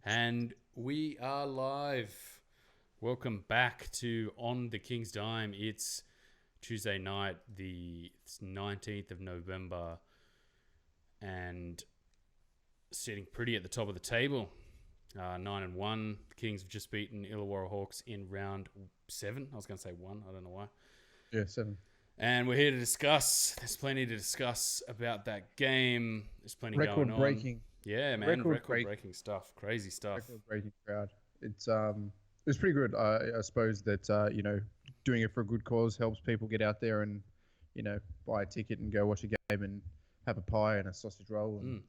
And we are live. Welcome back to On the King's Dime. It's Tuesday night, the 19th of November, and sitting pretty at the top of the table. 9-1. The Kings have just beaten Illawarra Hawks in round 7. I was going to say 1. I don't know why. Yeah, 7. And we're here to discuss. There's plenty to discuss about that game. There's plenty going on. Record-breaking. Yeah, man. Record-breaking stuff. Crazy stuff. Record-breaking crowd. It was pretty good. I suppose that doing it for a good cause helps people get out there and buy a ticket and go watch a game and have a pie and a sausage roll and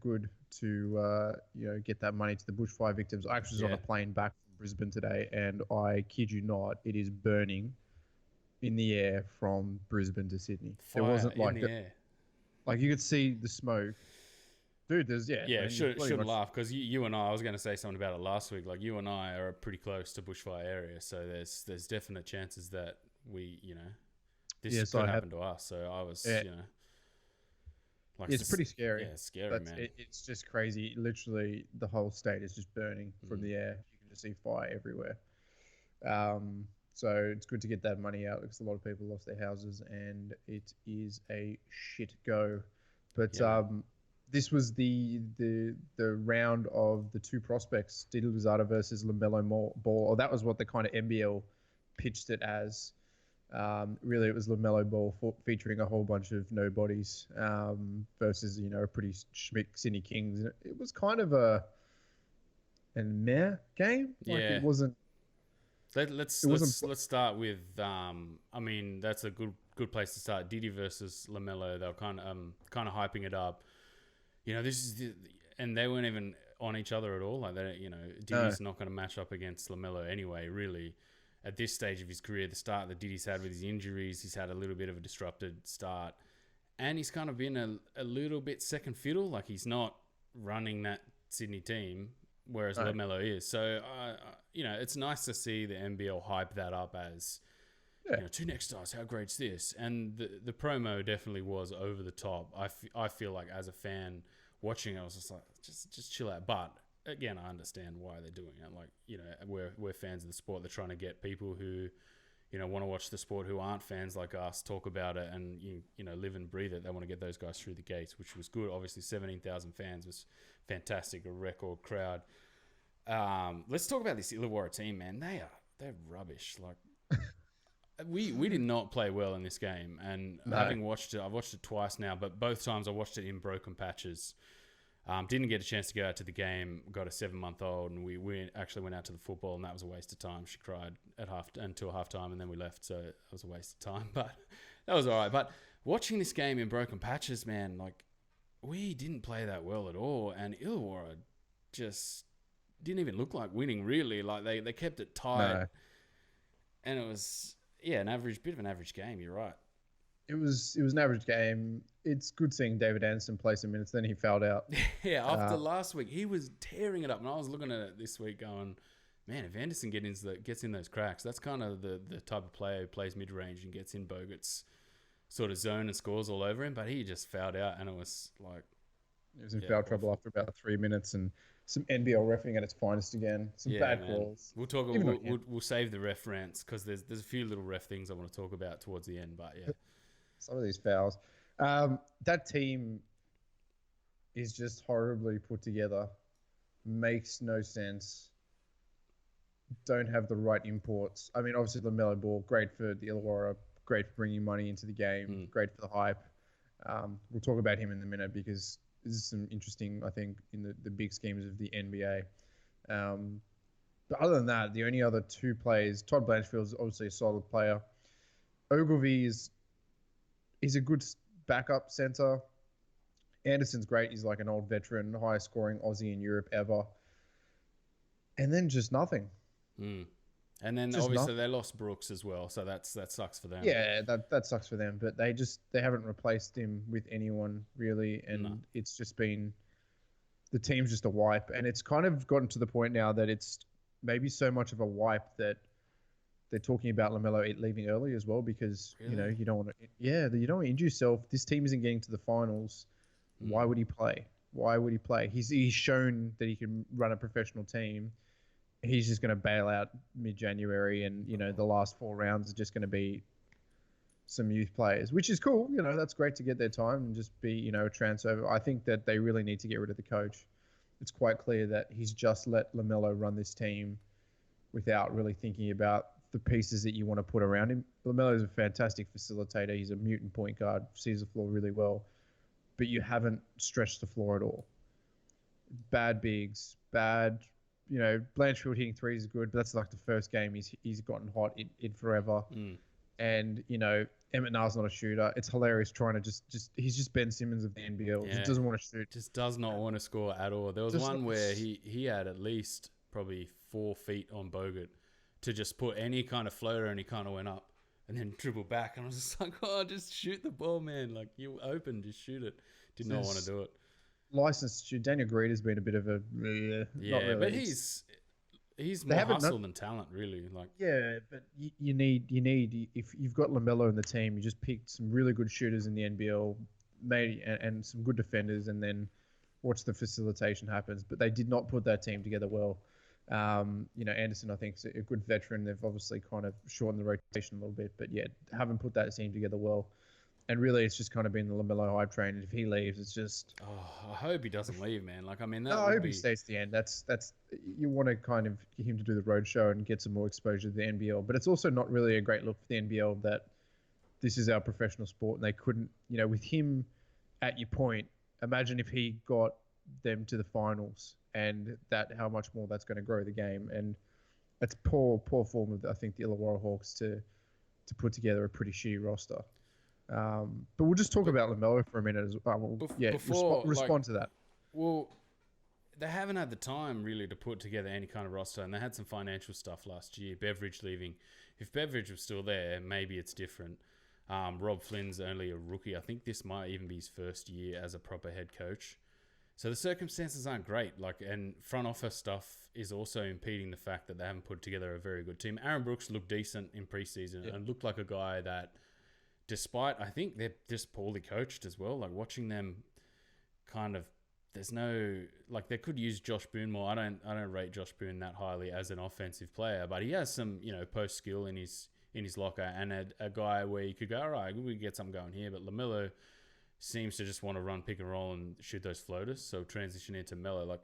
good to get that money to the bushfire victims. I actually was on a plane back from Brisbane today, and I kid you not, it is burning in the air from Brisbane to Sydney. Fire there wasn't like in the air. Like you could see the smoke. Dude, there's shouldn't laugh because you and I was going to say something about it last week. Like you and I are pretty close to bushfire area, so there's definite chances that we this could happen to us. So I was it's pretty scary. Yeah, it's scary, man. It's just crazy. Literally, the whole state is just burning from the air. You can just see fire everywhere. So it's good to get that money out because a lot of people lost their houses and it is a shit go. But this was the round of the two prospects, Didi Louzada versus LaMelo Ball. Or that was what the kind of NBL pitched it as. Really, it was LaMelo Ball featuring a whole bunch of nobodies versus a pretty schmick Sydney Kings. It was kind of a meh game. It wasn't. Let's start with. That's a good place to start. Didi versus LaMelo. They were kind of hyping it up. This is and they weren't even on each other at all. Like Didi's not going to match up against LaMelo anyway. Really, at this stage of his career, the start that Didi's had with his injuries, he's had a little bit of a disrupted start, and he's kind of been a little bit second fiddle. Like he's not running that Sydney team, whereas LaMelo is. So, it's nice to see the NBL hype that up as, two next stars, how great's this? And the promo definitely was over the top. I feel like as a fan watching it, I was just like, just chill out. But again, I understand why they're doing it. Like, we're fans of the sport. They're trying to get people who, want to watch the sport who aren't fans like us talk about it and, live and breathe it. They want to get those guys through the gates, which was good. Obviously, 17,000 fans was fantastic, a record crowd. Let's talk about this Illawarra team, man. They're rubbish. Like, we did not play well in this game. And having watched it, I've watched it twice now, but both times I watched it in broken patches. Didn't get a chance to go out to the game. Got a 7-month-old, and we actually went out to the football, and that was a waste of time. She cried until halftime, and then we left, so it was a waste of time. But that was all right. But watching this game in broken patches, man, like we didn't play that well at all, and Illawarra just didn't even look like winning. Really, like they kept it tight, and it was bit of an average game. You're right. It was an average game. It's good seeing David Anderson play some minutes. Then he fouled out. After last week, he was tearing it up. And I was looking at it this week going, man, if Anderson gets in those cracks, that's kind of the type of player who plays mid-range and gets in Bogut's sort of zone and scores all over him. But he just fouled out, and it was like... He was in foul trouble after about 3 minutes, and some NBL refereeing at its finest again. Some bad calls. We'll talk. We'll save the ref rants because there's a few little ref things I want to talk about towards the end. But yeah. Some of these fouls. That team is just horribly put together. Makes no sense. Don't have the right imports. I mean, obviously, LaMelo Ball, great for the Illawarra, great for bringing money into the game, great for the hype. We'll talk about him in a minute because this is some interesting, I think, in the big schemes of the NBA. But other than that, the only other two players, Todd Blanchfield is obviously a solid player. Ogilvy is a good backup center. Anderson's great. He's like an old veteran, highest scoring Aussie in Europe ever. And then just nothing. And then just obviously they lost Brooks as well, so that sucks for them. Yeah, that sucks for them. But they haven't replaced him with anyone really, and it's just been the team's just a wipe. And it's kind of gotten to the point now that it's maybe so much of a wipe that they're talking about LaMelo leaving early as well because you don't want to. Yeah, you don't want to injure yourself. This team isn't getting to the finals. Why would he play? Why would he play? He's shown that he can run a professional team. He's just going to bail out mid-January, and the last 4 rounds are just going to be some youth players, which is cool. That's great to get their time and just be a transfer. I think that they really need to get rid of the coach. It's quite clear that he's just let LaMelo run this team without really thinking about the pieces that you want to put around him. LaMelo is a fantastic facilitator. He's a mutant point guard, sees the floor really well, but you haven't stretched the floor at all. Bad bigs, bad. Blanchfield hitting threes is good, but that's like the first game he's gotten hot in forever. And Emmett Na's not a shooter. It's hilarious trying to he's just Ben Simmons of the NBL. Yeah. Just doesn't want to shoot. Just does not want to score at all. There was one where he had at least probably 4 feet on Bogut to just put any kind of floater, and he kind of went up and then dribbled back. And I was just like, oh, just shoot the ball, man. Like, you open, just shoot it. Did not want to do it. Licensed shoot. Daniel Greed has been a bit of a yeah, not really. But he's more hustle than talent, really. Like, yeah, but you need if you've got LaMelo in the team, you just picked some really good shooters in the NBL, maybe and some good defenders, and then watch the facilitation happens. But they did not put that team together well. Anderson, I think, is a good veteran. They've obviously kind of shortened the rotation a little bit, but yeah, haven't put that team together well. And really, it's just kind of been the LaMelo hype train. And if he leaves, it's just. Oh, I hope he doesn't leave, man. Like, I mean, I hope he stays to the end. That's you want to kind of get him to do the road show and get some more exposure to the NBL. But it's also not really a great look for the NBL that this is our professional sport, and they couldn't. With him at your point, imagine if he got them to the finals, and how much more that's going to grow the game. And it's poor form of, I think, the Illawarra Hawks to put together a pretty shitty roster. But we'll just talk about LaMelo for a minute as well. Respond to that. Well, they haven't had the time really to put together any kind of roster, and they had some financial stuff last year. Beveridge leaving. If Beveridge was still there, maybe it's different. Rob Flynn's only a rookie. I think this might even be his first year as a proper head coach. So the circumstances aren't great. And front office stuff is also impeding the fact that they haven't put together a very good team. Aaron Brooks looked decent in preseason and looked like a guy that, despite, I think they're just poorly coached as well. Like, watching them kind of, there's no, like, they could use Josh Boone more. I don't rate Josh Boone that highly as an offensive player, but he has some, post skill in his locker, and a guy where you could go, all right, we get something going here. But LaMelo seems to just want to run pick and roll and shoot those floaters. So transition into Melo. Like,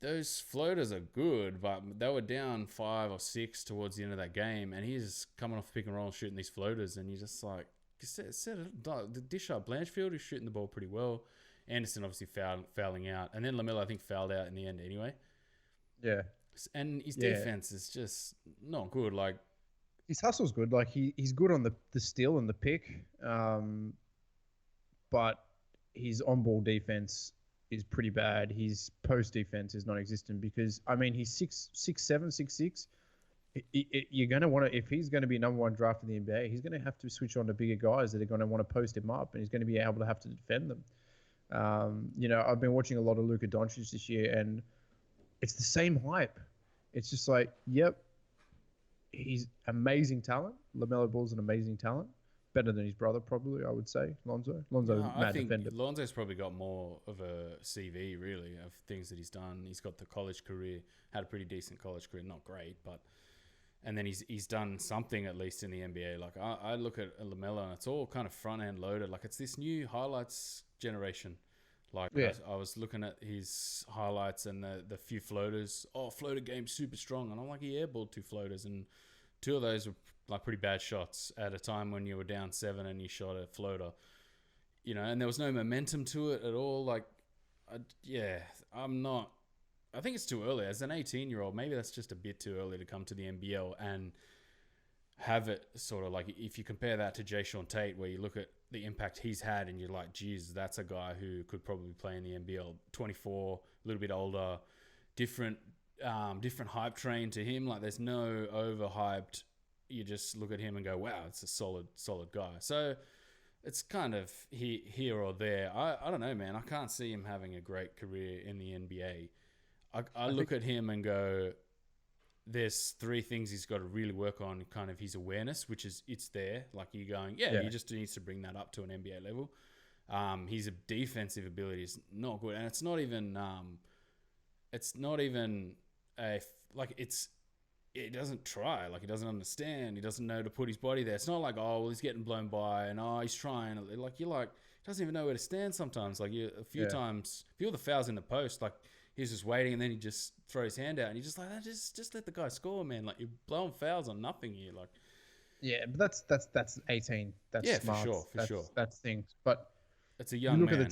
those floaters are good, but they were down 5 or 6 towards the end of that game, and he's coming off pick and roll and shooting these floaters, and you're just like, the dish up. Blanchfield is shooting the ball pretty well. Anderson obviously fouling out, and then LaMelo, I think, fouled out in the end anyway. Yeah. And his defense is just not good. Like, his hustle's good. Like, he's good on the steal and the pick, but his on-ball defense is pretty bad. His post defense is non-existent because, I mean, he's 6'7", 6'6". You're going to want to, if he's going to be number one draft in the NBA, he's going to have to switch on to bigger guys that are going to want to post him up, and he's going to be able to have to defend them. I've been watching a lot of Luka Doncic this year, and it's the same hype. It's just like, yep, he's amazing talent. LaMelo Ball's an amazing talent. Better than his brother, probably, I would say, Lonzo. I think defender. Lonzo's probably got more of a CV, really, of things that he's done. He's got the college career, had a pretty decent college career, not great, but... And then he's done something, at least, in the NBA. Like, I look at LaMelo, and it's all kind of front-end loaded. Like, it's this new highlights generation. Like, yeah. I was looking at his highlights and the few floaters. Oh, floater game super strong. And I'm like, he airballed 2 floaters, and 2 of those were like pretty bad shots at a time when you were down 7 and you shot a floater. And there was no momentum to it at all. Like, I'm not... I think it's too early. As an 18-year-old, maybe that's just a bit too early to come to the NBL and have it sort of like, if you compare that to jae'Sean Tate, where you look at the impact he's had and you're like, geez, that's a guy who could probably play in the NBL. 24, a little bit older, different hype train to him. Like, there's no overhyped. You just look at him and go, wow, it's a solid guy. So it's kind of here or there. I don't know, man. I can't see him having a great career in the NBA. I look at him and go, there's 3 things he's got to really work on, kind of his awareness, which is, it's there. Like, you're going, he just needs to bring that up to an NBA level. His defensive ability is not good, and it's not even he doesn't try. Like, he doesn't understand. He doesn't know to put his body there. It's not like, oh, well, he's getting blown by and, oh, he's trying. Like, he doesn't even know where to stand sometimes. Like, a few times, a few of the fouls in the post, like, he's just waiting and then he just throws his hand out and you're just like, just let the guy score, man. Like, you're blowing fouls on nothing here. Like, yeah, but that's 18. That's smart. For sure. That's things. But it's a young man.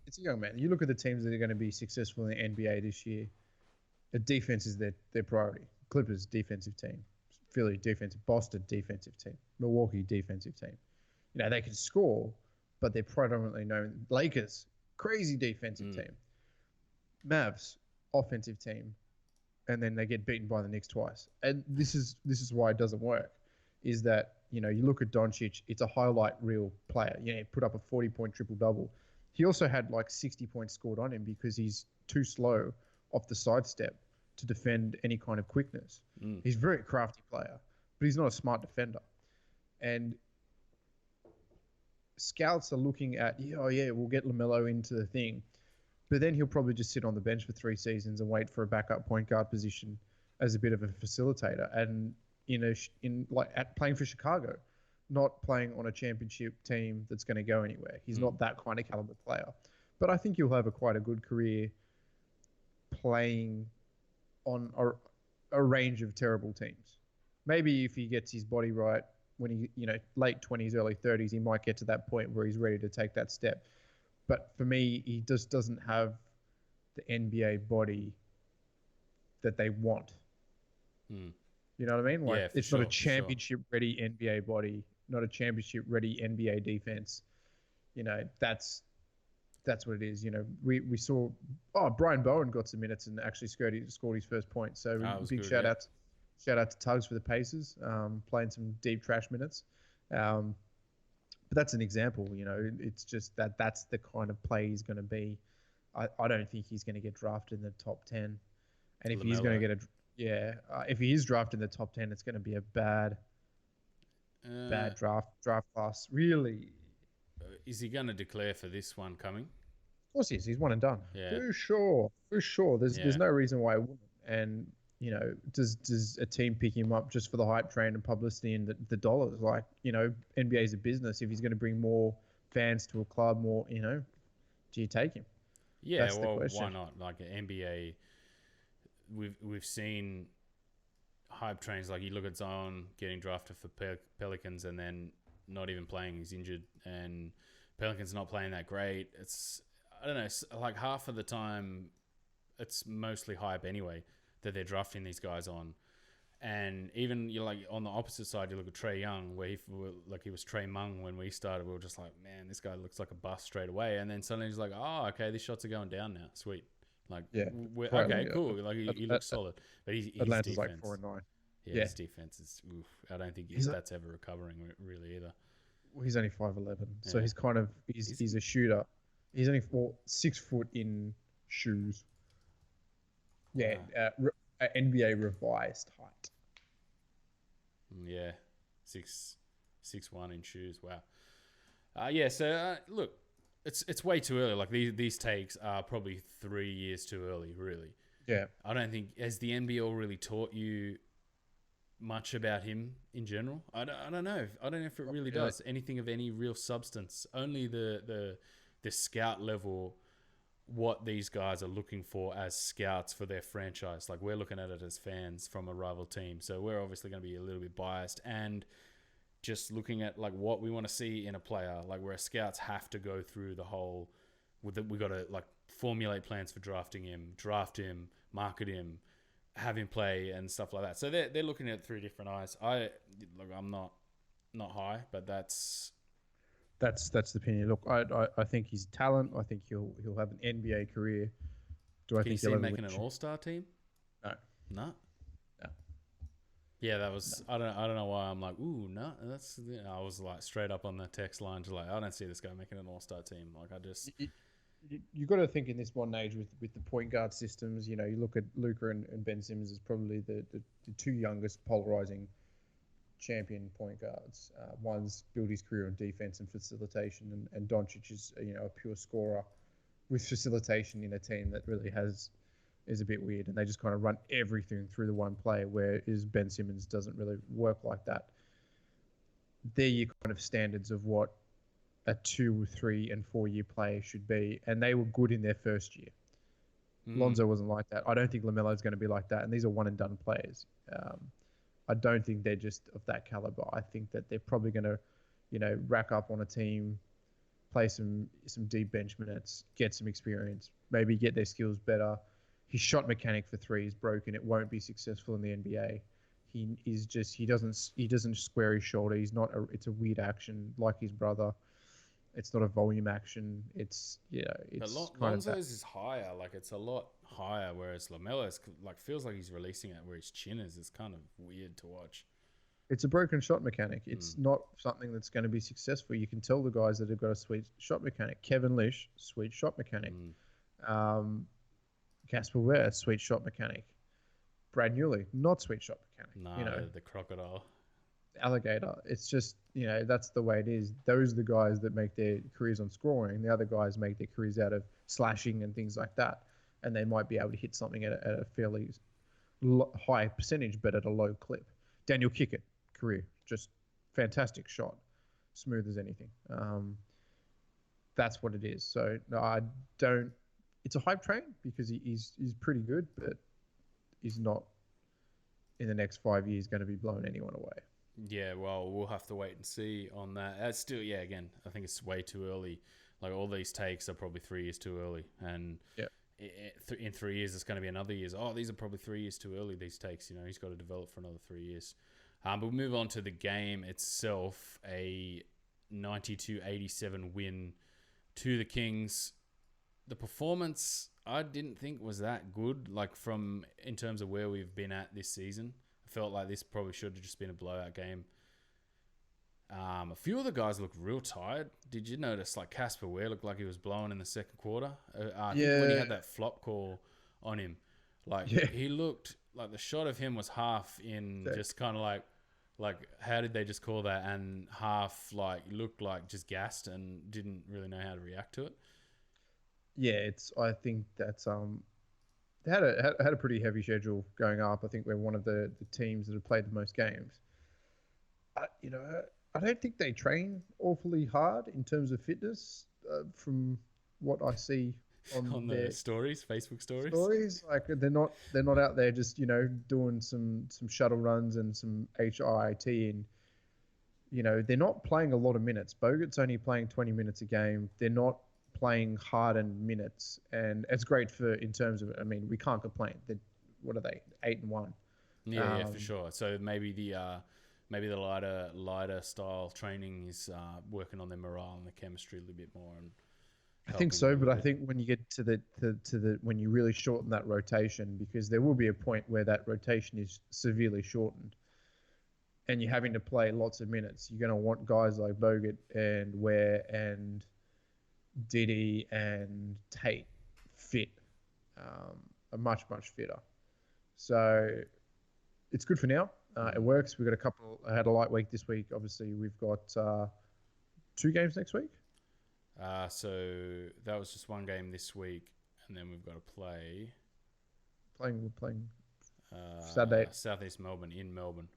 It's a young man. You look at the teams that are going to be successful in the NBA this year. The defense is their priority. Clippers defensive team, Philly defensive, Boston defensive team, Milwaukee defensive team. You know, they can score, but they're predominantly known. Lakers, crazy defensive team. Mavs, offensive team, and then they get beaten by the Knicks twice. And this is why it doesn't work. Is that, you know, you look at Doncic, it's a highlight reel player. You know, he put up a 40-point triple-double. He also had like 60 points scored on him because he's too slow off the sidestep to defend any kind of quickness. He's a very crafty player, but he's not a smart defender. And scouts are looking at, we'll get LaMelo into the thing, but then he'll probably just sit on the bench for 3 seasons and wait for a backup point guard position as a bit of a facilitator. And playing for Chicago, not playing on a championship team that's going to go anywhere. He's not that kind of caliber player. But I think he'll have quite a good career playing on a range of terrible teams. Maybe if he gets his body right when he, late 20s, early 30s, he might get to that point where he's ready to take that step. But for me, he just doesn't have the NBA body that they want. You know what I mean? Like, it's not a championship-ready NBA body, not a championship-ready NBA defense. You know, that's what it is. You know, we saw, Brian Bowen got some minutes and actually scored his first point. So big shout out to Tugs for the Pacers, playing some deep trash minutes. But that's an example. You know, it's just that's the kind of play he's going to be. I don't think he's going to get drafted in the top 10. And if he's going to get if he is drafted in the top 10, it's going to be a bad draft class. Really. Is he going to declare for this one coming? Of course he is. He's one and done. Yeah. For sure. There's no reason why I wouldn't. And, you know, does a team pick him up just for the hype train and publicity and the dollars? Like, you know, NBA is a business. If he's going to bring more fans to a club, more, you know, do you take him? Yeah, that's well, why not? Like, an NBA, we've seen hype trains. Like, you look at Zion getting drafted for Pelicans and then not even playing. He's injured, and Pelicans not playing that great. It's, I don't know, like half of the time it's mostly hype anyway that they're drafting these guys on. And even you're like on the opposite side, you look at Trae Young, where he was Trae Mung when we started. We were just like, man, this guy looks like a bust straight away. And then suddenly he's like, oh, okay, these shots are going down now. Sweet. Like, okay, cool. Like, he looks solid. But his Atlanta's defense, like 4-9. Yeah, his defense is, I don't think that's ever recovering really either. Well, he's only 5'11", so he's kind of he's a shooter. He's only 6 foot in shoes. Yeah, NBA revised height. Yeah, 6'1" in shoes. Wow. So look, it's way too early. Like, these takes are probably 3 years too early. Really. Yeah. I don't think, has the NBL really taught you much about him in general? I don't know. I don't know if it really does anything of any real substance. Only the scout level, what these guys are looking for as scouts for their franchise. Like, we're looking at it as fans from a rival team, so we're obviously going to be a little bit biased, and just looking at like what we want to see in a player, like where scouts have to go through the whole. We got to like formulate plans for drafting him, draft him, market him, have him play and stuff like that. So they're looking at it through different eyes. I'm not high, but that's the opinion. Look, I think he's talent. I think he'll have an NBA career. Can you see him making an all-star team? No. Yeah, that was. No. I don't know why I'm like, ooh, no. That's. I was like straight up on the text line, just like, I don't see this guy making an all-star team. Like, I just. You got to think in this modern age with the point guard systems. You know, you look at Luka and Ben Simmons as probably the two youngest polarizing champion point guards. One's built his career on defense and facilitation, and Doncic is a pure scorer with facilitation in a team that really is a bit weird, and they just kind of run everything through the one player, whereas Ben Simmons doesn't really work like that. They're your kind of standards of what a 2, 3, and 4 year player should be, and they were good in their first year. Lonzo wasn't like that. I don't think LaMelo's going to be like that, and these are one and done players. I don't think they're just of that caliber. I think that they're probably going to, rack up on a team, play some deep bench minutes, get some experience, maybe get their skills better. His shot mechanic for three is broken. It won't be successful in the NBA. He doesn't square his shoulder. It's a weird action like his brother. It's not a volume action. It's Lonzo's is higher. Like, it's a lot higher, whereas LaMelo's feels like he's releasing it where his chin is. It's kind of weird to watch. It's a broken shot mechanic. It's not something that's going to be successful. You can tell the guys that have got a sweet shot mechanic. Kevin Lish, sweet shot mechanic. Casper Ware, sweet shot mechanic. Brad Newley, not sweet shot mechanic. No, the crocodile. Alligator. It's just, that's the way it is. Those are the guys that make their careers on scoring. The other guys make their careers out of slashing and things like that. And they might be able to hit something at a fairly high percentage, but at a low clip. Daniel Kickett, career, just fantastic shot. Smooth as anything. That's what it is. So, no, I don't... It's a hype train because he's pretty good, but he's not, in the next 5 years, going to be blowing anyone away. Yeah, well, we'll have to wait and see on that. That's still, again, I think it's way too early. Like, all these takes are probably 3 years too early. And in 3 years, it's going to be another year. Oh, these are probably 3 years too early, these takes. He's got to develop for another 3 years. But we'll move on to the game itself. A 92-87 win to the Kings. The performance, I didn't think was that good, in terms of where we've been at this season. I felt like this probably should have just been a blowout game. A few of the guys looked real tired. Did you notice, Casper Ware looked like he was blowing in the second quarter? I think when he had that flop call on him, he looked like the shot of him was half in, just kind of like how did they just call that? And half looked like just gassed and didn't really know how to react to it. Yeah, I think that's they had a pretty heavy schedule going up. I think we're one of the teams that have played the most games. I don't think they train awfully hard in terms of fitness, from what I see on their Facebook stories. They're not out there just doing some shuttle runs and some HIIT, and they're not playing a lot of minutes. Bogut's only playing 20 minutes a game. They're not playing hardened minutes, and it's great in terms of, we can't complain. What are they, 8-1? Yeah, for sure. So maybe the lighter style training is working on their morale and the chemistry a little bit more. And I think so, but I think when you get to the when you really shorten that rotation, because there will be a point where that rotation is severely shortened, and you're having to play lots of minutes, you're going to want guys like Bogut and Ware and Diddy and Tate fit, are much fitter. So it's good for now. It works. We've got I had a light week this week. Obviously, we've got 2 games next week. So that was just one game this week, and then we've got to play. We're playing Saturday. Southeast Melbourne, in Melbourne.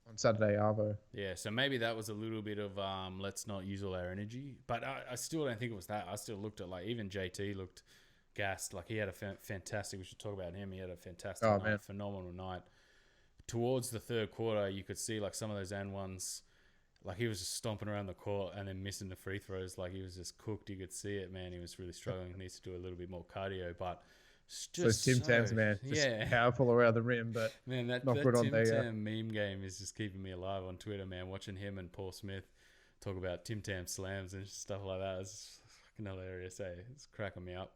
On Saturday, Arvo. Yeah, so maybe that was a little bit of let's not use all our energy. But I still don't think it was that. I still looked at, even JT looked gassed. He had a fantastic, we should talk about him. He had a fantastic night, phenomenal night. Towards the third quarter, you could see some of those N1s, he was just stomping around the court and then missing the free throws. He was just cooked. You could see it, man. He was really struggling. He needs to do a little bit more cardio, but... Just Tim Tams, man. Just powerful around the rim, but man, that not good on Tim Tam meme game is just keeping me alive on Twitter, man. Watching him and Paul Smith talk about Tim Tam slams and stuff like that is fucking hilarious. It's cracking me up.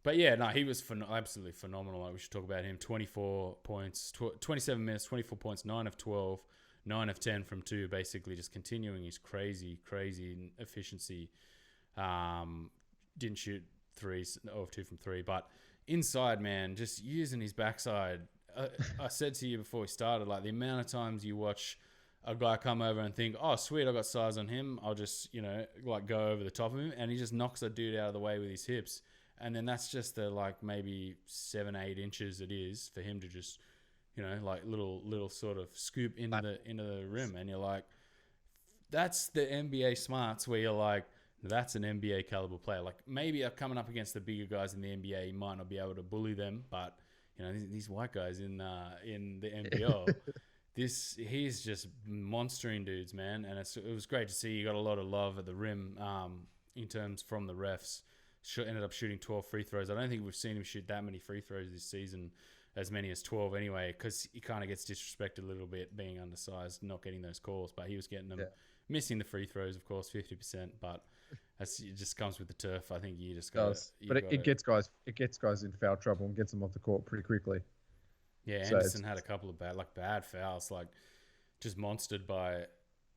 But yeah, no, he was absolutely phenomenal. We should talk about him. 24 points, 27 minutes, 24 points, 9 of 12, 9 of 10 from 2, basically just continuing his crazy efficiency. Didn't shoot 3 of 2 from 3, but inside, man, just using his backside I said to you before we started, like the amount of times you watch a guy come over and think, oh, sweet, I got size on him. I'll just, like go over the top of him. And he just knocks a dude out of the way with his hips. And then that's just the like maybe 7-8 inches it is for him to just, like little sort of scoop into the rim. And you're like, that's the NBA smarts where you're like, that's an NBA caliber player. Like maybe coming up against the bigger guys in the NBA, he might not be able to bully them, but these white guys in the NBL, he's just monstering dudes, man. And it was great to see. You got a lot of love at the rim in terms from the refs. Ended up shooting 12 free throws. I don't think we've seen him shoot that many free throws this season, as many as 12 anyway, because he kind of gets disrespected a little bit being undersized, not getting those calls, but he was getting them. Yeah. Missing the free throws, of course, 50%, but it just comes with the turf. I think you just got. But it gets guys in foul trouble and gets them off the court pretty quickly. Yeah, so Anderson had a couple of bad fouls, like just monstered by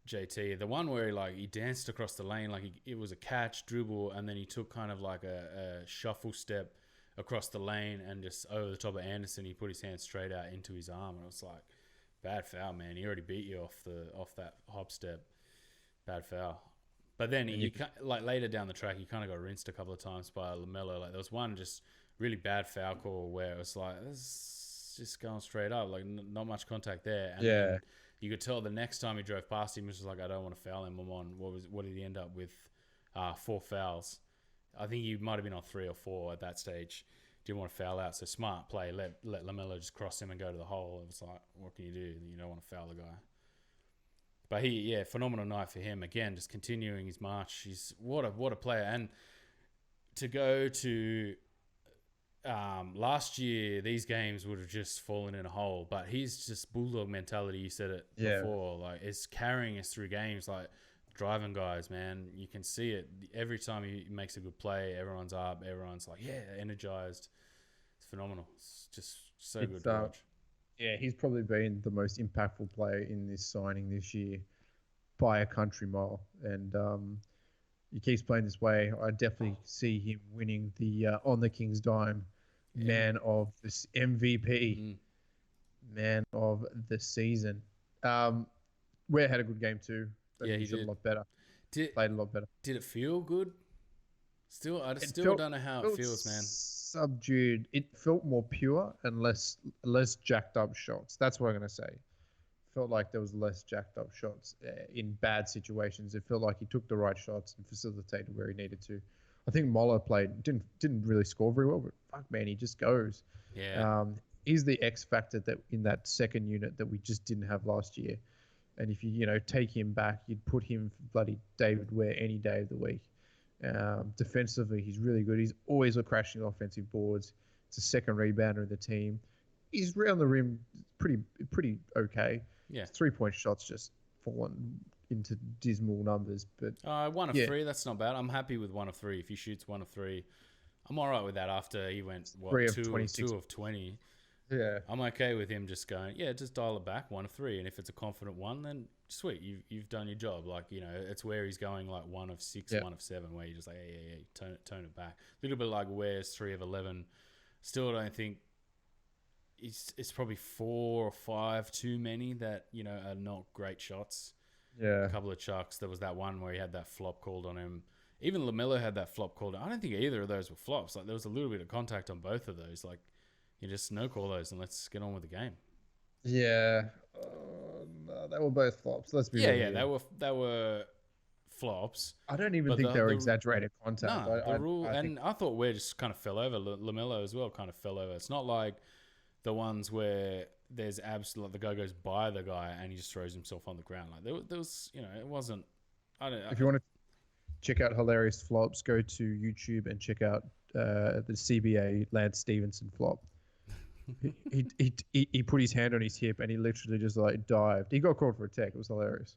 JT. The one where he danced across the lane, like it was a catch, dribble, and then he took kind of like a shuffle step across the lane and just over the top of Anderson, he put his hand straight out into his arm, and it was like bad foul, man. He already beat you off that hop step. Bad foul. But then later down the track, he kind of got rinsed a couple of times by Lamelo. Like there was one just really bad foul call where it was like, this is just going straight up, like not much contact there. And then you could tell the next time he drove past him, he was just like, I don't want to foul him. I'm on what did he end up with? 4 fouls. I think he might have been on 3 or 4 at that stage. Didn't want to foul out, so smart play. Let Lamelo just cross him and go to the hole. It was like, what can you do? You don't want to foul the guy. But phenomenal night for him. Again, just continuing his march. He's what a player. And to go to last year, these games would have just fallen in a hole. But he's just bulldog mentality. You said it before. Like it's carrying us through games. Like driving guys, man. You can see it every time he makes a good play. Everyone's up. Everyone's like, energized. It's phenomenal. It's just so good to watch. Yeah, he's probably been the most impactful player in this signing this year by a country mile. And he keeps playing this way. I definitely see him winning the on the King's dime man of this MVP, man of the season. Ware had a good game too. But he did a lot better. Played a lot better. Did it feel good? I still don't know how it feels, man. Subdued. It felt more pure and less jacked up shots. That's what I'm going to say. Felt like there was less jacked up shots in bad situations. It felt like he took the right shots and facilitated where he needed to. I think Moller didn't really score very well, but fuck man, he just goes. Yeah. He's the X factor that in that second unit that we just didn't have last year. And if you take him back, you'd put him for bloody David Ware any day of the week. Defensively, he's really good. He's always crashing offensive boards. It's a second rebounder in the team. He's around the rim pretty okay. Yeah. 3-point shots just fallen into dismal numbers. But 1 of 3, that's not bad. I'm happy with 1 of 3. If he shoots 1 of 3, I'm all right with that after he went 2 of 20. Yeah. I'm okay with him just going, just dial it back, 1 of 3. And if it's a confident 1, then sweet, you've done your job. Like, it's where he's going like 1 of 6, 1 of 7, where you're just like, tone it back. A little bit like Ware's 3 of 11. Still don't think it's probably 4 or 5 too many that, are not great shots. Yeah. A couple of chucks. There was that one where he had that flop called on him. Even Lamelo had that flop called on. I don't think either of those were flops. Like, there was a little bit of contact on both of those. Like, you just no-call those and let's get on with the game. Yeah. No, they were both flops. Let's be real. Yeah, they were flops. I don't even think they were exaggerated contact. No, the rule, I thought Ware just kind of fell over. Lamelo as well kind of fell over. It's not like the ones where there's the guy goes by the guy and he just throws himself on the ground. Like there was, it wasn't. I don't know. If you want to check out hilarious flops, go to YouTube and check out the CBA Lance Stevenson flop. He put his hand on his hip and he literally just like dived. He got called for a tech. It was hilarious.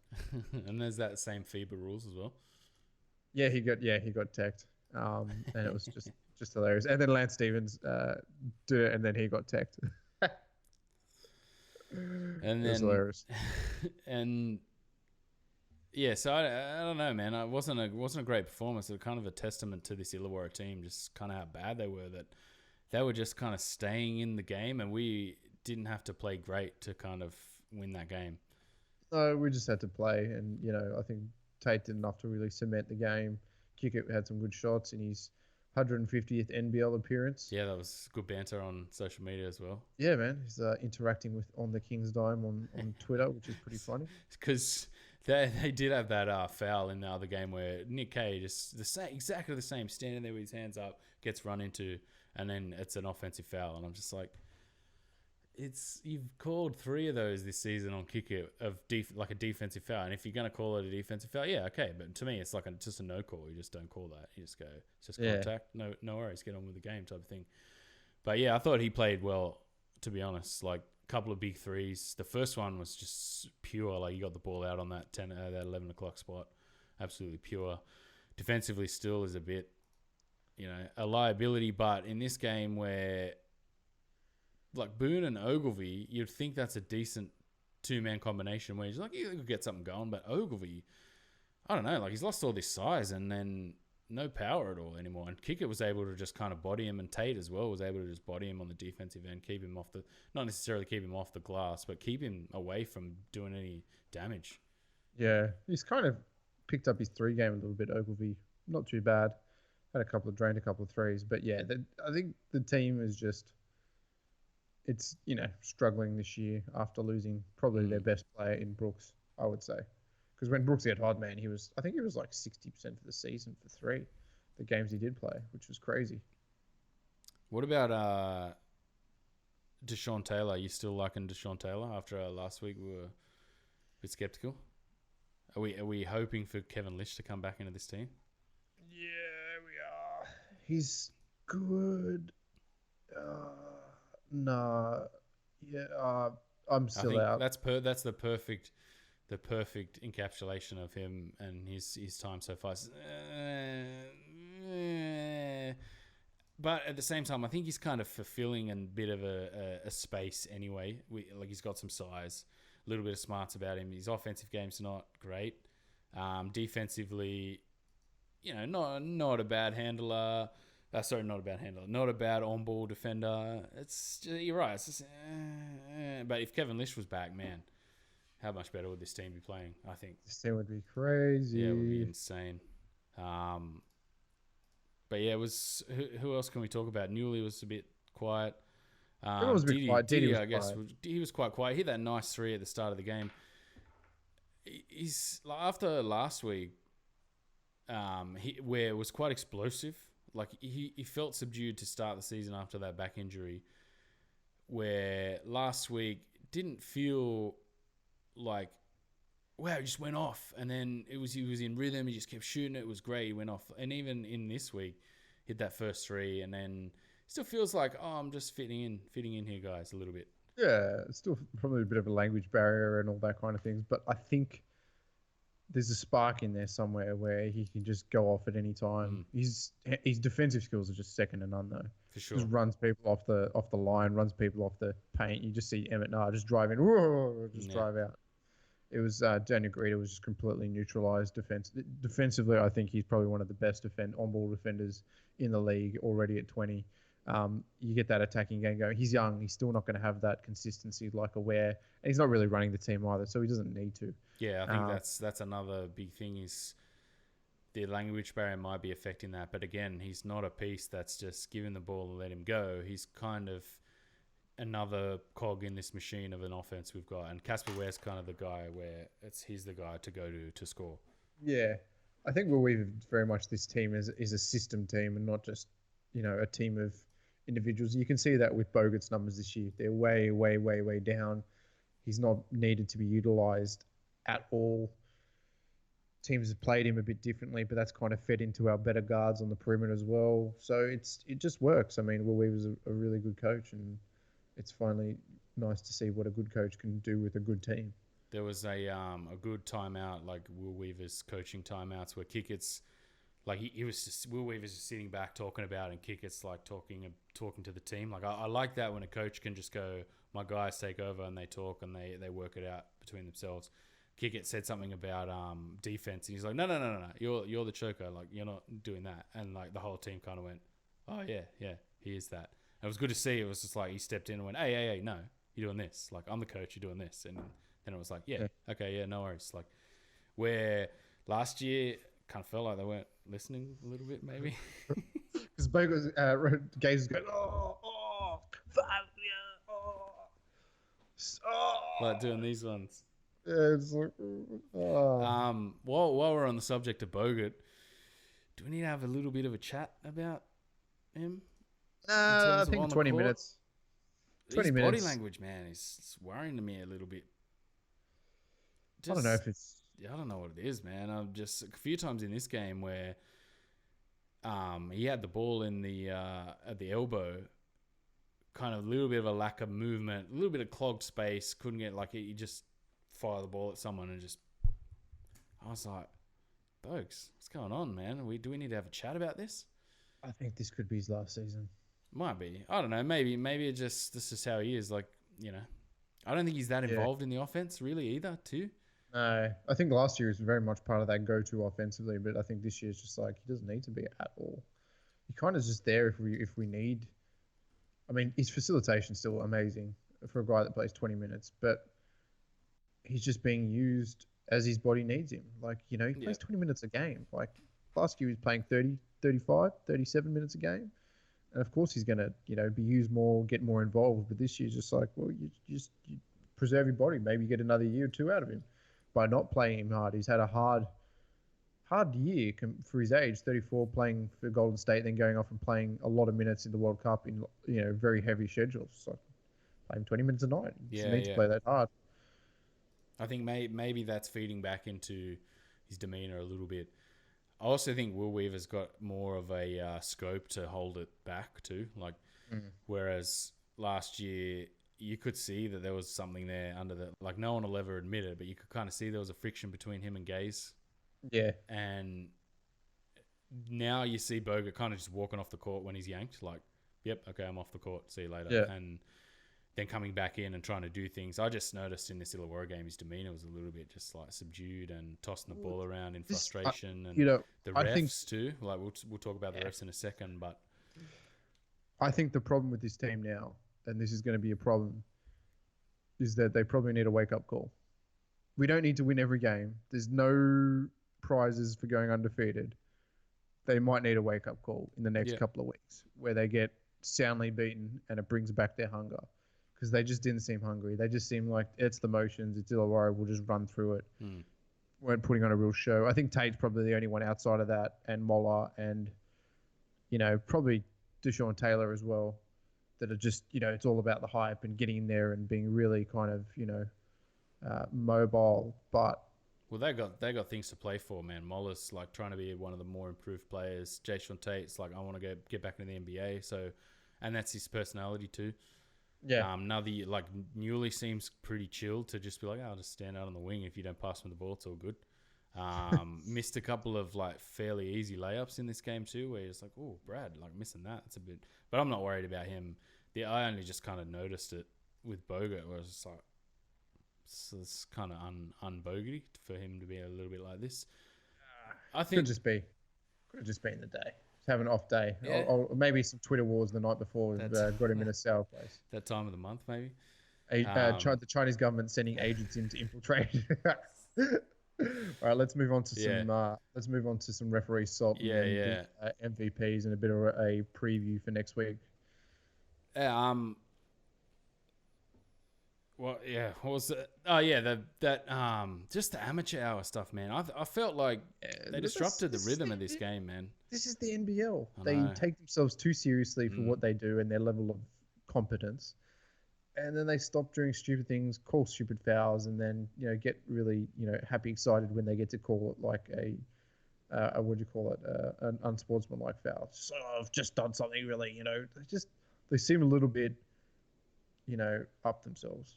And there's that same FIBA rules as well. Yeah, he got teched. And it was just hilarious. And then Lance Stevens did it, and then he got teched. And then it was hilarious. And yeah, so I don't know, man. It wasn't a great performance. It was kind of a testament to this Illawarra team, just kind of how bad they were. That they were just kind of staying in the game, and we didn't have to play great to kind of win that game. No, we just had to play, and I think Tate did enough to really cement the game. Kickett had some good shots in his 150th NBL appearance. Yeah, that was good banter on social media as well. Yeah, man, he's interacting with On the King's Dime on Twitter, which is pretty funny. Because they did have that foul in the other game where Nick Kay just exactly the same, standing there with his hands up, gets run into, and then it's an offensive foul, and I'm just like, you've called 3 of those this season on Kickett of like a defensive foul, and if you're gonna call it a defensive foul, yeah, okay, but to me it's like just a no call. You just don't call that. You just go, it's just contact. No worries, get on with the game type of thing. But yeah, I thought he played well, to be honest. Like a couple of big threes. The first one was just pure. Like you got the ball out on that 11 o'clock spot, absolutely pure. Defensively, still is a bit, a liability. But in this game where like Boone and Ogilvy, you'd think that's a decent 2-man combination where he's like, you could get something going. But Ogilvy, I don't know, like he's lost all this size and then no power at all anymore. And Kickett was able to just kind of body him, and Tate as well was able to just body him on the defensive end, keep him off not necessarily keep him off the glass, but keep him away from doing any damage. Yeah, he's kind of picked up his 3-game a little bit, Ogilvy. Not too bad. Drained a couple of threes. But yeah, I think the team is just, it's, struggling this year after losing probably their best player in Brooks, I would say. Because when Brooks got hot, man, I think he was like 60% of the season for 3, the games he did play, which was crazy. What about Deshaun Taylor? Are you still liking Deshaun Taylor after last week we were a bit skeptical? Are we hoping for Kevin Lish to come back into this team? Yeah, we are. He's good. No. Yeah, I'm still out. That's the perfect encapsulation of him and his time so far. But at the same time, I think he's kind of fulfilling a bit of a space anyway. Like he's got some size, a little bit of smarts about him. His offensive game's not great. Defensively, not a bad handler. Not a bad handler. Not a bad on-ball defender. You're right. It's just, but if Kevin Lish was back, man, how much better would this team be playing? I think this team would be crazy. Yeah, it would be insane. But yeah, it was. Who else can we talk about? Newley was a bit quiet. Was a bit quiet. Diddy, I guess, he was quite quiet. He hit that nice 3 at the start of the game. He's like, after last week, where it was quite explosive. Like he felt subdued to start the season after that back injury, where last week didn't feel like, wow, he just went off. And then he was in rhythm. He just kept shooting. It was great. He went off. And even in this week, hit that first 3, and then still feels like, I'm just fitting in here, guys, a little bit. Yeah, it's still probably a bit of a language barrier and all that kind of things. But I think there's a spark in there somewhere where he can just go off at any time. His defensive skills are just second to none, though. For sure. Just runs people off the line, runs people off the paint. You just see Emmett Nah just drive in, drive out. It was Daniel Greta was just completely neutralized defensively. I think he's probably one of the best on-ball defenders in the league already at 20. You get that attacking game going. He's young. He's still not going to have that consistency like Aware. And he's not really running the team either, so he doesn't need to. Yeah, I think that's another big thing is the language barrier might be affecting that. But again, he's not a piece that's just given the ball and let him go. He's kind of another cog in this machine of an offense we've got. And Casper Ware's kind of the guy where he's the guy to go to score. Yeah. I think we've very much this team is a system team and not just, a team of individuals. You can see that with Bogut's numbers this year. They're way, way, way, way down. He's not needed to be utilised at all. Teams have played him a bit differently, but that's kind of fed into our better guards on the perimeter as well. So it just works. I mean, Will Weaver's a really good coach, and it's finally nice to see what a good coach can do with a good team. There was a good timeout, like Will Weaver's coaching timeouts, where Kickett's like Will Weaver's just sitting back talking about, and Kickett's like talking to the team. Like I like that when a coach can just go, my guys take over and they talk and they work it out between themselves. Kickett said something about defense, and he's like, no, you're the choker, like you're not doing that, and like the whole team kind of went, oh yeah, he is that. And it was good to see. It was just like he stepped in and went, hey, no, you're doing this. Like, I'm the coach, you're doing this. And then it was like, yeah, Yeah. okay, yeah, no worries. Like, where last year kind of felt like they weren't listening a little bit, maybe. Because Gaze is going, fuck yeah, Like doing these ones. Yeah, it's like, While we're on the subject of Bogut, do we need to have a little bit of a chat about him? I think 20 minutes. 20 His minutes. body language, man, is worrying to me a little bit. I don't know if it's... I don't know what it is, man. I'm just a few times in this game where he had the ball in the at the elbow, kind of a little bit of a lack of movement, a little bit of clogged space. Couldn't get he just fire the ball at someone and just. I was like, Bogues, what's going on, man? Do we need to have a chat about this? I think this could be his last season. Might be. I don't know. Maybe this is how he is. Like, I don't think he's that involved in the offense really either. Too. No, I think last year was very much part of that go-to offensively, but I think this year's just like he doesn't need to be at all. He kind of just there if we need. I mean, his facilitation's still amazing for a guy that plays 20 minutes, but he's just being used as his body needs him. Like, he plays 20 minutes a game. Like, last year he was playing 30, 35, 37 minutes a game. And of course he's going to, be used more, get more involved. But this year's just like, well, you preserve your body. Maybe you get another year or two out of him by not playing him hard. He's had a hard year for his age, 34, playing for Golden State, then going off and playing a lot of minutes in the World Cup in, very heavy schedules. So playing 20 minutes a night. He doesn't need to play that hard. I think maybe that's feeding back into his demeanor a little bit. I also think Will Weaver's got more of a scope to hold it back too. Like, whereas last year you could see that there was something there under the, like, no one will ever admit it, but you could kind of see there was a friction between him and Gaze. Yeah. And now you see Bogut kind of just walking off the court when he's yanked. Like, yep, okay, I'm off the court. See you later. Yeah. And then coming back in and trying to do things. I just noticed in this Illawarra game, his demeanor was a little bit just like subdued and tossing the ball around in frustration. And the refs too. Like, we'll talk about the refs in a second, but I think the problem with this team now, and this is going to be a problem, is that they probably need a wake-up call. We don't need to win every game. There's no prizes for going undefeated. They might need a wake-up call in the next couple of weeks where they get soundly beaten and it brings back their hunger. Because they just didn't seem hungry. They just seemed like it's the motions. It's Illawarra. We'll just run through it. Weren't putting on a real show. I think Tate's probably the only one outside of that, and Moller, and probably Deshaun Taylor as well, that are just it's all about the hype and getting in there and being really kind of mobile. But they got things to play for, man. Moller's like trying to be one of the more improved players. Jae'Sean Tate's like, I want to get back into the NBA. So, and that's his personality too. Yeah. Like, Newley seems pretty chilled to just be like, I'll just stand out on the wing. If you don't pass me the ball, it's all good. Missed a couple of like fairly easy layups in this game too, where you're just like, oh, Brad, like missing that. It's a bit, but I'm not worried about him. I only just kind of noticed it with Bogut, where it's just like, it's kind of un-Boguty for him to be a little bit like this. I think could have just been the day. Have an off day, Yeah. or maybe some Twitter wars the night before got him in a sour place. That time of the month, maybe. The Chinese government sending agents in to infiltrate. All right, let's move on to some referee salt. MVPs and a bit of a preview for next week. Well, yeah. What was it? Oh, yeah. Just the amateur hour stuff, man. I felt like they disrupted the rhythm of this game, man. This is the NBL. They take themselves too seriously for what they do and their level of competence, and then they stop doing stupid things, call stupid fouls, and then get really happy, excited when they get to call it like an unsportsmanlike foul. So I've just done something really, they seem a little bit, up themselves.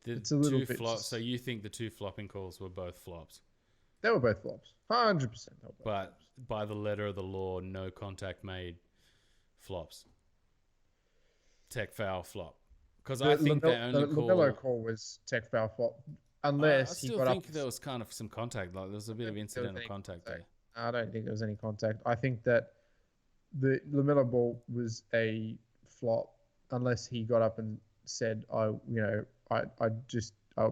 It's a little bit. So you think the two flopping calls were both flops? They were both flops, 100%. But by the letter of the law, no contact made, flops. Tech foul flop. Because I think they only call... The LaMelo call was tech foul flop, unless he got up... I still think there was kind of some contact. Like, there was a bit of incidental contact there. I don't think there was any contact. I think that the LaMelo ball was a flop, unless he got up and said, I'm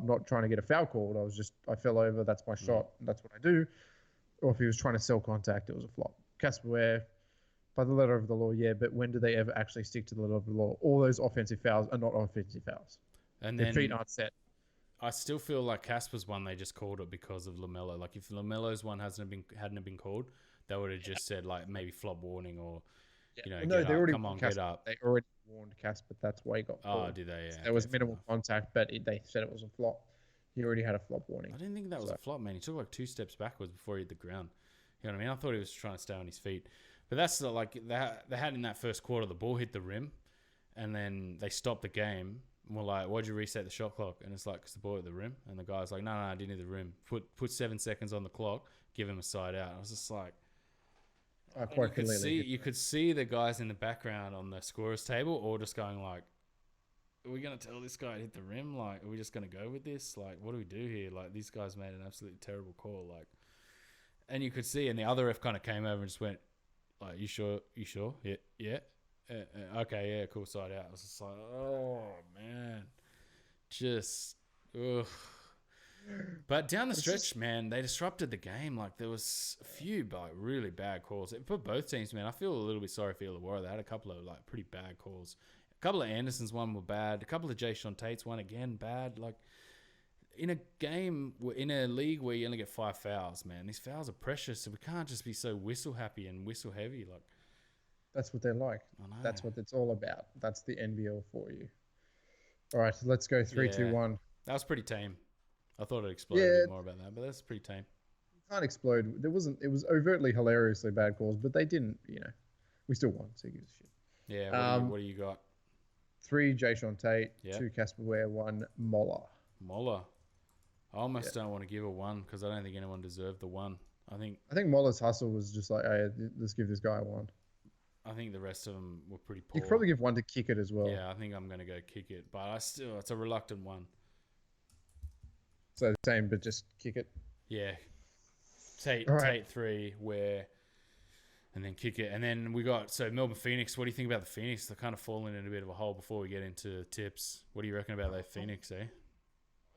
not trying to get a foul called. I fell over. That's my shot. That's what I do. Or if he was trying to sell contact, it was a flop. Casper Ware, by the letter of the law, yeah, but when do they ever actually stick to the letter of the law? All those offensive fouls are not offensive fouls. And Their then feet aren't set. I still feel like Casper's one, they just called it because of LaMelo. Like if LaMelo's one hadn't been called, they would have just said like maybe flop warning or They already come on, get up. They already warned Casper. That's why he got called. Oh, did they? Yeah. So there was minimal contact, but they said it was a flop. He already had a flop warning. I didn't think that was a flop, man. He took like 2 steps backwards before he hit the ground. You know what I mean? I thought he was trying to stay on his feet. But that's like they had in that first quarter, the ball hit the rim, and then they stopped the game. And we're like, why'd you reset the shot clock? And it's like, because the ball hit the rim. And the guy's like, no, I didn't hit the rim. Put 7 seconds on the clock, give him a side out. I was just like, you could see the guys in the background on the scorer's table all just going like, are we going to tell this guy to hit the rim? Like, are we just going to go with this? Like, what do we do here? Like, these guys made an absolutely terrible call. Like, and you could see, and the other ref kind of came over and just went, like, you sure? Yeah. Okay, yeah, cool, side out. I was just like, oh, man. Just, ugh. But down the stretch, man, they disrupted the game. Like, there was a few like really bad calls. For both teams, man, I feel a little bit sorry for Illawarra. They had a couple of like pretty bad calls. A couple of Anderson's one were bad. A couple of jae'sean Tate's one again bad. Like, in a game, in a league where you only get 5 fouls, man, these fouls are precious. So we can't just be so whistle happy and whistle heavy. Like, that's what they're like. That's what it's all about. That's the NBL for you. All right, so let's go 3, 2, 1. That was pretty tame. I thought I'd explode a bit more about that, but that's pretty tame. Can't explode. It was overtly hilariously bad calls, but they didn't, we still won, so who gives a shit. Yeah, what do you got? 3 jae'sean Tate, 2 Casper Ware, 1 Moller. I almost don't want to give a 1 because I don't think anyone deserved the 1. I think Moller's hustle was just like, hey, let's give this guy a 1. I think the rest of them were pretty poor. You could probably give 1 to Kick It as well. Yeah, I think I'm going to go Kick It, but it's a reluctant 1. So the same, but just Kick It. Yeah. Tate 3, Ware, and then Kick It. And then we got, Melbourne Phoenix. What do you think about the Phoenix? They're kind of falling in a bit of a hole before we get into tips. What do you reckon about that Phoenix, eh?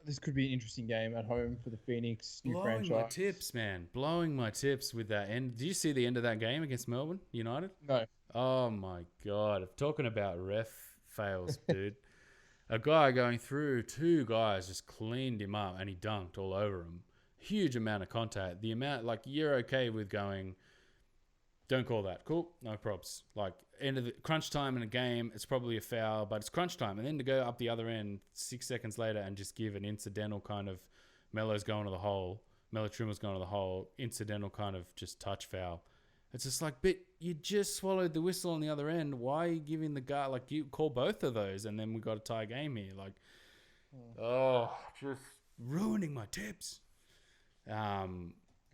This could be an interesting game at home for the Phoenix new franchise. Blowing my tips, man. Blowing my tips with that end. Did you see the end of that game against Melbourne United? No. Oh, my God. Talking about ref fails, dude. A guy going through 2 guys just cleaned him up and he dunked all over him. Huge amount of contact. The amount, like, you're okay with going, don't call that. Cool, no props. Like, end of the crunch time in a game, it's probably a foul, but it's crunch time. And then to go up the other end 6 seconds later and just give an incidental kind of Melo's going to the hole, Melo Trimmer's going to the hole, incidental kind of just touch foul. It's just like, but you just swallowed the whistle on the other end. Why are you giving the guy, like, you call both of those and then we got a tie game here? Like, just ruining my tips. How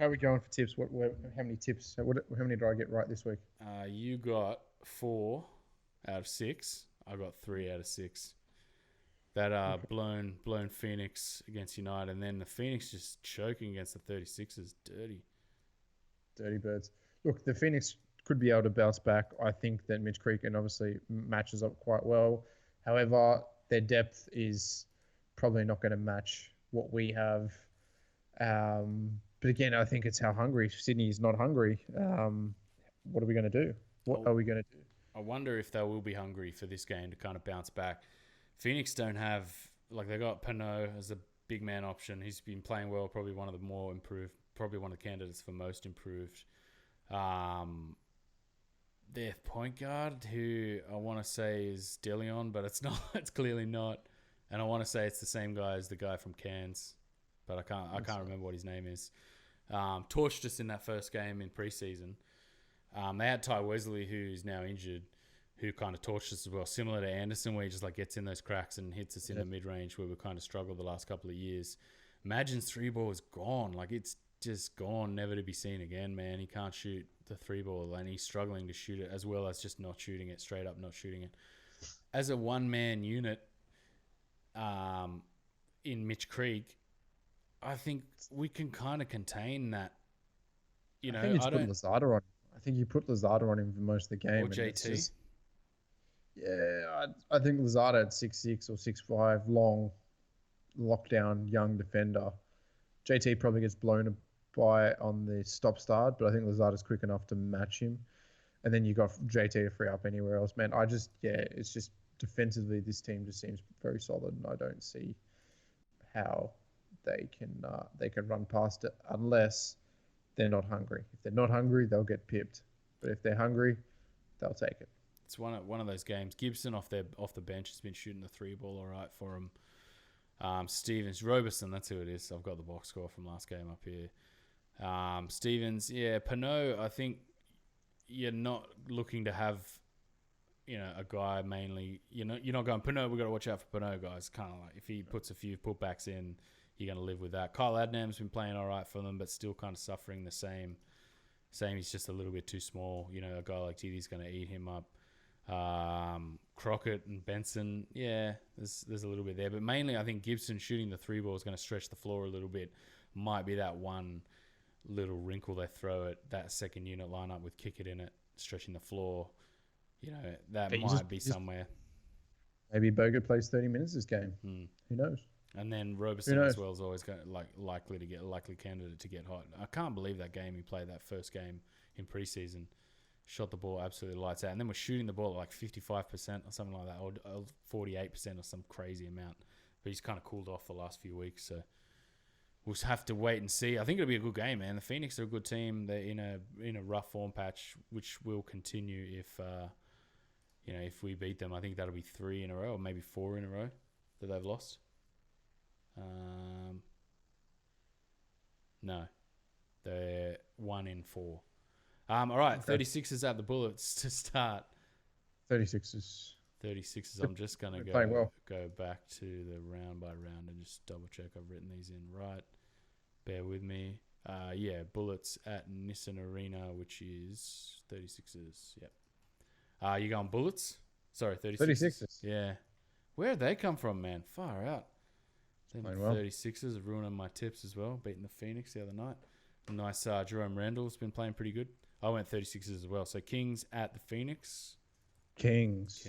are we going for tips? How many tips? How many did I get right this week? You got 4 out of 6. I got 3 out of 6. That blown Phoenix against United, and then the Phoenix just choking against the 36ers. Dirty birds. Look, the Phoenix could be able to bounce back. I think that Mitch Cregan obviously matches up quite well. However, their depth is probably not going to match what we have. But again, I think it's how hungry. Sydney is not hungry. What are we going to do? What are we going to do? I wonder if they will be hungry for this game to kind of bounce back. Phoenix don't have, like, they got Pinot as a big man option. He's been playing well, probably one of the more improved, probably one of the candidates for most improved. Their point guard, who I want to say is DeLeon, but it's not. It's clearly not. And I want to say it's the same guy as the guy from Cairns, but I can't remember what his name is. Torched us in that first game in preseason. They had Ty Wesley, who's now injured, who kind of torched us as well, similar to Anderson, where he just like gets in those cracks and hits us in the mid range, where we kind of struggled the last couple of years. Imagine's 3-ball is gone. Like, it's just gone, never to be seen again, man. He can't shoot the 3-ball, and he's struggling to shoot it, as well as just not shooting it, straight up not shooting it. As a one-man unit in Mitch Creek, I think we can kind of contain that. I think you put Lazada on him for most of the game. Or JT. Yeah, I think Lazard at 6'6" or 6'5", long, lockdown, young defender. JT probably gets blown by on the stop start, but I think Lazard is quick enough to match him. And then you got JT to free up anywhere else. Man, it's just defensively, this team just seems very solid, and I don't see how they can run past it unless they're not hungry. If they're not hungry, they'll get pipped. But if they're hungry, they'll take it. It's one of those games. Gibson off the bench has been shooting the 3-ball all right for him. Stevens, Roberson, that's who it is. I've got the box score from last game up here. Stevens, yeah, Pinot, I think you're not looking to have, a guy mainly. You're not going, Pinot, we've got to watch out for Pinot, guys. Kind of like if he puts a few putbacks in, you're going to live with that. Kyle Adnam's been playing all right for them, but still kind of suffering the same. He's just a little bit too small. A guy like Diddy's going to eat him up. Crockett and Benson, yeah, there's a little bit there, but mainly I think Gibson shooting the 3-ball is going to stretch the floor a little bit. Might be that one little wrinkle they throw at that second unit lineup with Kickett in it, stretching the floor. That might be somewhere. Maybe Bogut plays 30 minutes this game. Who knows? And then Roberson as well is always likely candidate to get hot. I can't believe that game he played, that first game in preseason. Shot the ball absolutely lights out. And then we're shooting the ball at like 55% or something like that, or 48% or some crazy amount. But he's kind of cooled off the last few weeks, so we'll have to wait and see. I think it'll be a good game, man. The Phoenix are a good team. They're in a rough form patch, which will continue if we beat them. I think that'll be 3 in a row, or maybe 4 in a row that they've lost. No, they're 1 in 4. All right, okay. 36ers at the Bullets to start. 36ers. I'm just going to go back to the round by round and just double check I've written these in right. Bear with me. Bullets at Nissan Arena, which is 36ers. Yep. You going Bullets? Sorry, 36ers. 36ers. Yeah. Where did they come from, man? Far out. Then 36ers are ruining my tips as well, beating the Phoenix the other night. Nice. Jerome Randall's been playing pretty good. I went 36ers as well. So Kings at the Phoenix. Kings.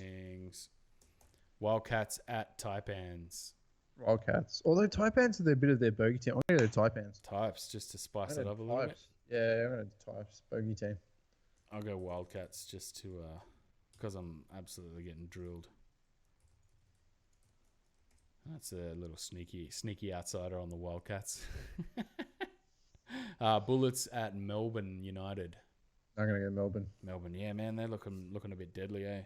Wildcats at Taipans. Wildcats. Although Taipans are a bit of their bogey team. I'm going to go Taipans. Types, just to spice it up a little bit. Yeah, I'm going to Types. Bogey team. I'll go Wildcats just to because I'm absolutely getting drilled. That's a little sneaky outsider on the Wildcats. Bullets at Melbourne United. I'm going to go Melbourne. Melbourne, yeah, man. They're looking a bit deadly, eh?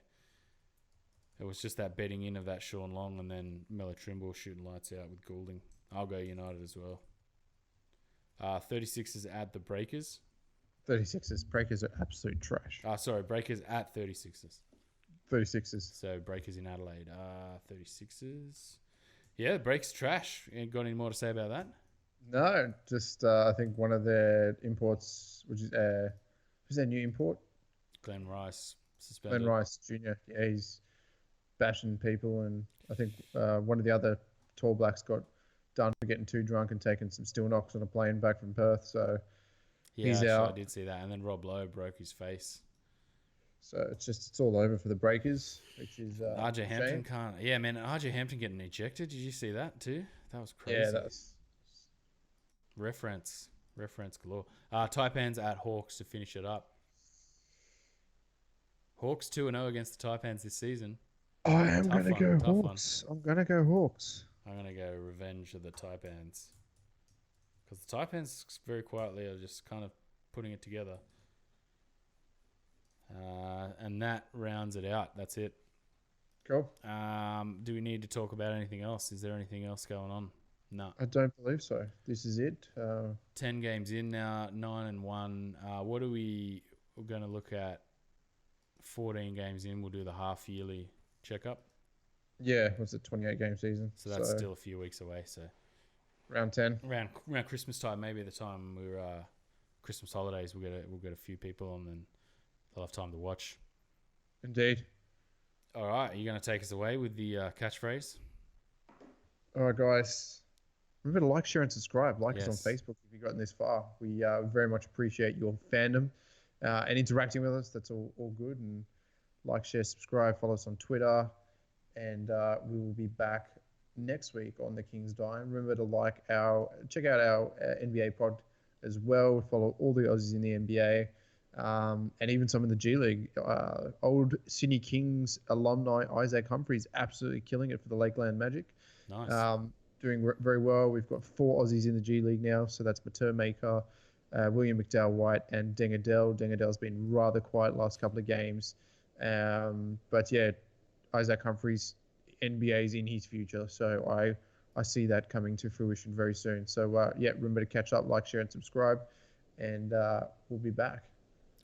It was just that betting in of that Sean Long and then Melo Trimble shooting lights out with Goulding. I'll go United as well. 36ers at the Breakers. 36ers. Breakers are absolute trash. Breakers at 36ers. 36ers. So Breakers in Adelaide. 36ers. Yeah, Breakers trash. You got any more to say about that? No, just I think one of their imports, which is who's their new import? Glenn Rice suspended. Glenn Rice Jr. Yeah, he's bashing people, and I think one of the other tall blacks got done for getting too drunk and taking some steel knocks on a plane back from Perth. So he's out. I did see that, and then Rob Lowe broke his face. So it's all over for the Breakers, which is RJ Hampton can't. Yeah, man, RJ Hampton getting ejected. Did you see that too? That was crazy. Yeah, that's reference galore. Taipans at Hawks to finish it up. Hawks 2-0 against the Taipans this season. I am going to go Hawks. I'm going to go Hawks. I'm going to go revenge of the Taipans. Because the Taipans very quietly are just kind of putting it together. And that rounds it out. That's it. Cool. Do we need to talk about anything else? Is there anything else going on? No. I don't believe so. This is it. 10 games in now, 9-1. What are we're going to look at? 14 games in, we'll do the half-yearly checkup. Yeah, what's it, 28-game season? So that's still a few weeks away. So round 10. Around Christmas time, maybe the time we're Christmas holidays, we'll get a few people on, and they'll have time to watch. Indeed. All right, are you going to take us away with the catchphrase? All right, guys. Remember to like, share, and subscribe. Like us on Facebook if you've gotten this far. We very much appreciate your fandom and interacting with us. That's all good. And Like, share, subscribe, follow us on Twitter, and we will be back next week on the King's Dime. Remember to check out our NBA pod as well. Follow all the Aussies in the NBA, and even some in the G League. Old Sydney Kings alumni Isaac Humphries absolutely killing it for the Lakeland Magic. Nice. Doing very well. We've got 4 Aussies in the G League now, so that's Matermaker, William McDowell-White, and Dengadell. Dengadell's been rather quiet last couple of games. But yeah, Isaac Humphries, NBA's in his future. So I see that coming to fruition very soon. So yeah, remember to catch up, like, share, and subscribe. And we'll be back.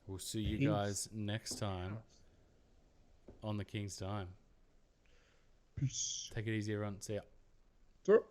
We'll see you guys next time on the King's Time. Peace. Take it easy, everyone. See ya. Sure.